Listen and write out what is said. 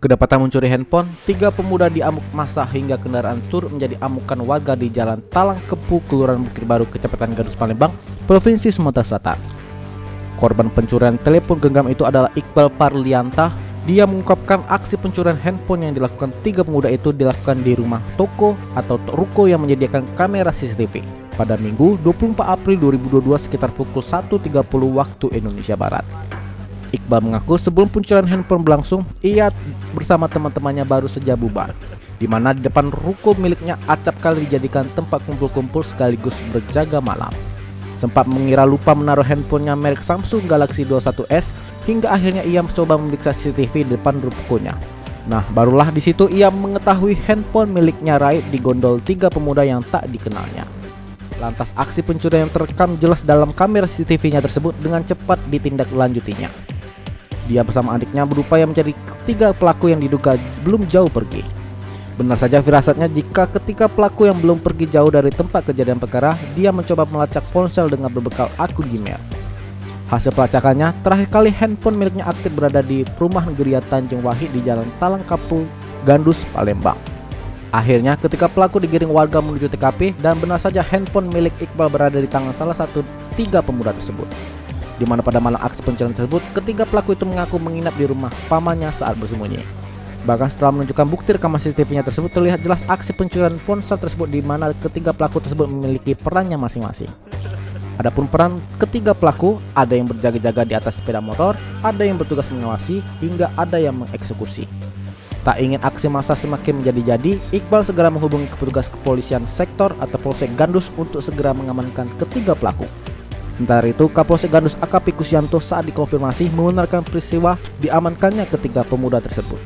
Kedapatan mencuri handphone, 3 pemuda diamuk massa hingga kendaraan turut menjadi amukan warga di Jalan Talang Kepu, Kelurahan Bukit Baru, Kecamatan Gandus, Palembang, Provinsi Sumatera Selatan. Korban pencurian telepon genggam itu adalah Iqbal Parlianta. Dia mengungkapkan aksi pencurian handphone yang dilakukan 3 pemuda itu dilakukan di rumah toko atau ruko yang menyediakan kamera CCTV pada Minggu 24 April 2022 sekitar pukul 1.30 waktu Indonesia Barat. Iqbal mengaku sebelum pencurian handphone berlangsung, ia bersama teman-temannya baru saja bubar, di mana di depan ruko miliknya acap kali dijadikan tempat kumpul-kumpul sekaligus berjaga malam. Sempat mengira lupa menaruh handphonenya merek Samsung Galaxy 21s, hingga akhirnya ia mencoba memeriksa CCTV di depan rukonya. Nah, barulah di situ ia mengetahui handphone miliknya raib digondol 3 pemuda yang tak dikenalnya. Lantas aksi pencurian yang terekam jelas dalam kamera CCTV-nya tersebut dengan cepat ditindaklanjutinya. Dia bersama adiknya berupaya mencari 3 pelaku yang diduga belum jauh pergi. Benar saja firasatnya jika ketika pelaku yang belum pergi jauh dari tempat kejadian perkara, dia mencoba melacak ponsel dengan berbekal akun Gmail. Hasil pelacakannya, terakhir kali handphone miliknya aktif berada di perumahan Geria Tanjung Wahid di Jalan Talang Kepu, Gandus, Palembang. Akhirnya ketika pelaku digiring warga menuju TKP dan benar saja handphone milik Iqbal berada di tangan salah satu 3 pemuda tersebut. Di mana pada malam aksi pencurian tersebut, ketiga pelaku itu mengaku menginap di rumah pamannya saat bersembunyi. Bahkan setelah menunjukkan bukti rekaman CCTV-nya tersebut, terlihat jelas aksi pencurian ponsel tersebut di mana ketiga pelaku tersebut memiliki perannya masing-masing. Adapun peran ketiga pelaku, ada yang berjaga-jaga di atas sepeda motor, ada yang bertugas mengawasi, hingga ada yang mengeksekusi. Tak ingin aksi massa semakin menjadi-jadi, Iqbal segera menghubungi petugas kepolisian sektor atau Polsek Gandus untuk segera mengamankan ketiga pelaku. Sementara itu, Kapolsek Gandus AKP Kusyanto saat dikonfirmasi membenarkan peristiwa diamankannya ketiga pemuda tersebut.